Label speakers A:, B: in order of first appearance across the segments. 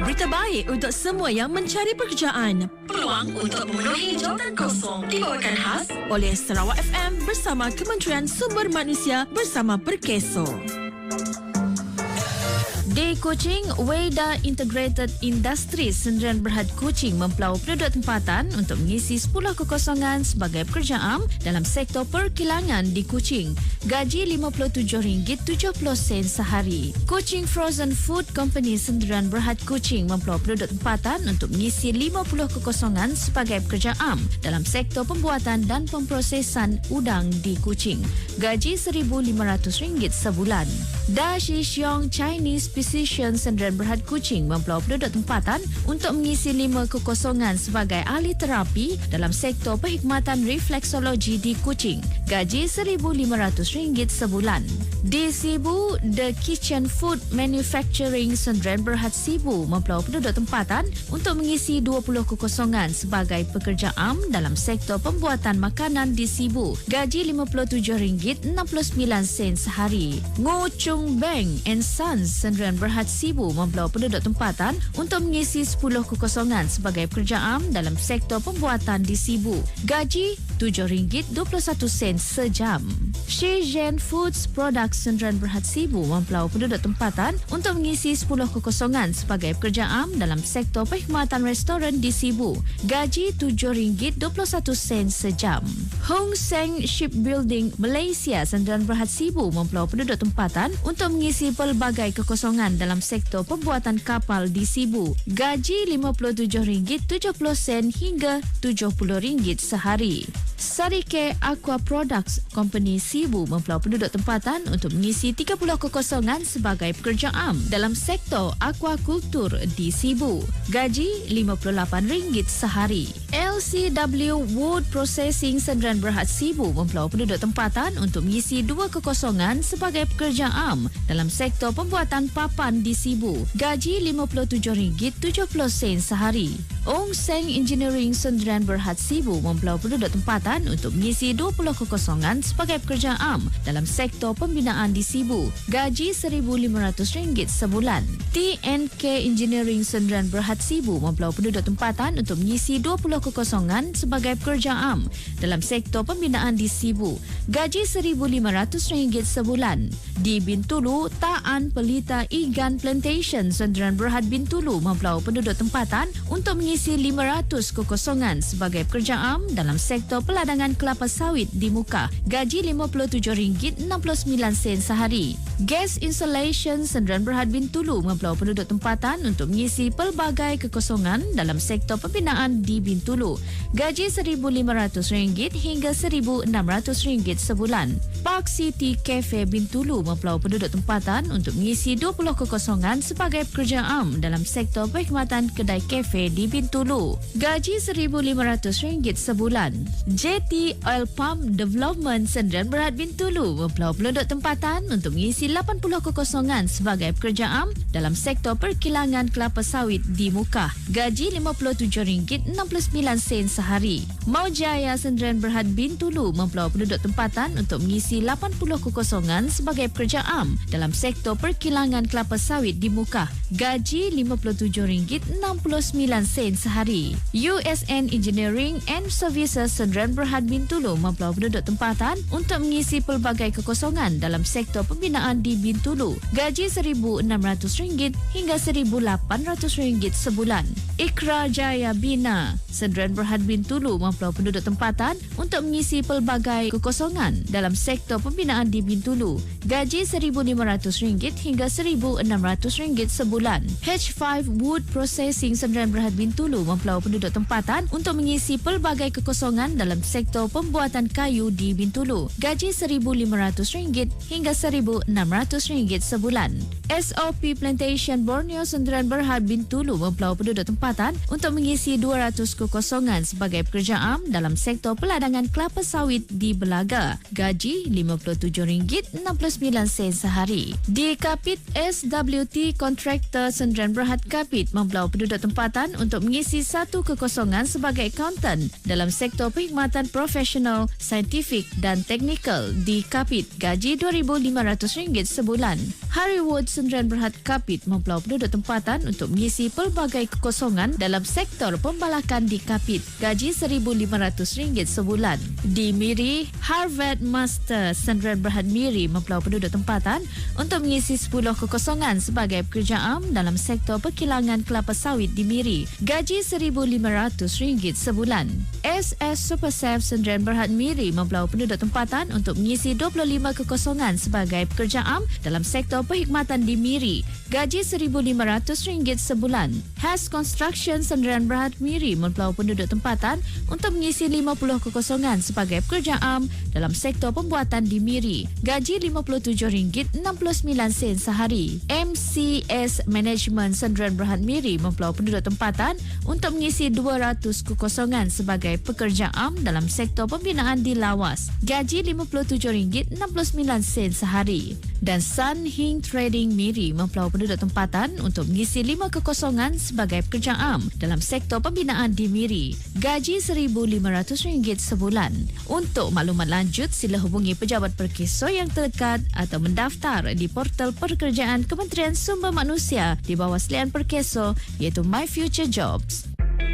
A: Berita baik untuk semua yang mencari pekerjaan. Peluang untuk memenuhi jawatan kosong dibawakan khas oleh Sarawak FM bersama Kementerian Sumber Manusia bersama Perkeso. Di Kuching, Weda Integrated Industries Sdn Bhd Kuching mempelau penduduk tempatan untuk mengisi 10 kekosongan sebagai pekerja am dalam sektor perkilangan di Kuching. Gaji RM57.70 sehari. Kuching Frozen Food Company Sdn Bhd Kuching mempelau penduduk tempatan untuk mengisi 50 kekosongan sebagai pekerja am dalam sektor pembuatan dan pemprosesan udang di Kuching. Gaji RM1,500 sebulan. Da Shixiong Chinese Physician Sdn Bhd Kuching mempelau penduduk tempatan untuk mengisi 5 kekosongan sebagai ahli terapi dalam sektor perkhidmatan refleksologi di Kuching. Gaji RM1,500 sebulan. Di Sibu, The Kitchen Food Manufacturing Sdn Bhd Sibu mempelau penduduk tempatan untuk mengisi 20 kekosongan sebagai pekerja am dalam sektor pembuatan makanan di Sibu. Gaji RM57.69 sehari. Ngo Chung Beng and Sons Sdn Bhd Sibu mempelau penduduk tempatan untuk mengisi 10 kekosongan sebagai pekerja am dalam sektor pembuatan di Sibu. Gaji RM7.21 sejam. Shenzhen Foods Products Sdn Bhd Sibu mempelau penduduk tempatan untuk mengisi 10 kekosongan sebagai pekerja am dalam sektor perkhidmatan restoran di Sibu. Gaji RM7.21 sejam. Hong Seng Shipbuilding Malaysia Sdn Bhd Sibu mempelau penduduk tempatan untuk mengisi pelbagai kekosongan dalam sektor pembuatan kapal di Sibu. Gaji RM57.70 hingga RM70 sehari. Sarike Aqua Products Company Sibu mempelau penduduk tempatan untuk mengisi 30 kekosongan sebagai pekerja am dalam sektor aquakultur di Sibu. Gaji RM58 sehari. LCW Wood Processing Sdn Bhd Sibu mempelau penduduk tempatan untuk mengisi 2 kekosongan sebagai pekerja am dalam sektor pembuatan papan di Sibu. Gaji RM57.70 sehari. Ong Seng Engineering Sdn Bhd Sibu mempelau penduduk tempatan untuk mengisi 20 kekosongan sebagai pekerja am dalam sektor pembinaan di Sibu. Gaji RM1,500 sebulan. TNK Engineering Sdn Bhd Sibu mempelau penduduk tempatan untuk mengisi 20 kekosongan sebagai pekerja am dalam sektor pembinaan di Sibu. Gaji RM1,500 sebulan. Di Bintulu, Taan Pelita Igan Plantation Sdn Bhd Bintulu mempelau penduduk tempatan untuk mengisi 500 kekosongan sebagai pekerja am dalam sektor peladangan kelapa sawit di Muka. Gaji RM57.69 sehari. Gas Installation Sdn Bhd Bintulu mempelau penduduk tempatan untuk mengisi pelbagai kekosongan dalam sektor pembinaan di Bintulu. Gaji RM1,500 hingga RM1,600 sebulan. Park City Cafe Bintulu mempelau penduduk tempatan untuk mengisi 20 kekosongan sebagai pekerja am dalam sektor perkhidmatan kedai kafe di Bintulu. Gaji RM1,500 sebulan. JT Oil Palm Development Sdn Bhd Bintulu mempelau penduduk tempatan untuk mengisi 80 kekosongan sebagai pekerja am dalam sektor perkilangan kelapa sawit di Muka. Gaji RM57.69 sehari. Maujaya Sdn Bhd Bintulu mempelau penduduk tempatan untuk mengisi 80 kekosongan sebagai pekerja am dalam sektor perkilangan kelapa sawit di Muka. Gaji RM57.69 sehari. USN Engineering and Services Sdn Bhd Bintulu mempelau penduduk tempatan untuk mengisi pelbagai kekosongan dalam sektor pembinaan di Bintulu. Gaji RM1,600 hingga RM1,800 sebulan. Ikra Jaya Bina Sdn Bhd Bintulu mempelau penduduk tempatan untuk mengisi pelbagai kekosongan dalam sektor pembinaan di Bintulu. Gaji RM1,500 hingga RM1,600 sebulan. H5 Wood Processing Sdn Bhd Bintulu mempelau penduduk tempatan untuk mengisi pelbagai kekosongan dalam sektor pembuatan kayu di Bintulu. Gaji RM1,500 hingga RM1,600 sebulan. SOP Plantation Borneo Sdn Bhd Bintulu mempelau penduduk tempatan tempatan untuk mengisi 200 kekosongan sebagai pekerja am dalam sektor peladangan kelapa sawit di Belaga. Gaji RM57.69 sehari. Di Kapit, SWT kontraktor Sendirian Berhad Kapit membelau penduduk tempatan untuk mengisi satu kekosongan sebagai akauntan dalam sektor perkhidmatan profesional, saintifik dan teknikal di Kapit. Gaji RM2,500 sebulan. Hollywood Sendirian Berhad Kapit membelau penduduk tempatan untuk mengisi pelbagai kekosongan dalam sektor pembalakan di Kapit. Gaji RM1,500 sebulan. Di Miri, Harvard Master Sendirian Berhad Miri membelau penduduk tempatan untuk mengisi 10 kekosongan sebagai pekerja am dalam sektor perkilangan kelapa sawit di Miri. Gaji RM1,500 sebulan. SS Supersave Sendirian Berhad Miri membelau penduduk tempatan untuk mengisi 25 kekosongan sebagai pekerja am dalam sektor perkhidmatan di Miri. Gaji RM1,500 sebulan. Has Construction Sendirian Berhad Miri membelau penduduk tempatan untuk mengisi 50 kekosongan sebagai pekerja am dalam sektor pembuatan di Miri. Gaji RM57.69 sehari. MCS Management Sendirian Berhad Miri membelau penduduk tempatan untuk mengisi 200 kekosongan sebagai pekerja am dalam sektor pembinaan di Lawas. Gaji RM57.69 sehari. Dan Sun Hing Trading Miri membelau penduduk tempatan untuk mengisi 5 kekosongan sebagai pekerja am dalam sektor pembinaan di Miri. Gaji RM1,500 sebulan. Untuk maklumat lanjut, sila hubungi pejabat perkeso yang terdekat atau mendaftar di portal pekerjaan Kementerian Sumber Manusia di bawah selian perkeso iaitu My Future Jobs.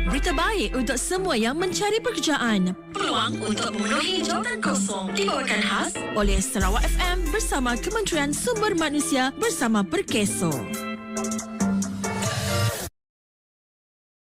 B: Berita baik untuk semua yang mencari pekerjaan. Peluang untuk memenuhi jawatan kosong dibawakan khas oleh Sarawak FM bersama Kementerian Sumber Manusia bersama Perkeso.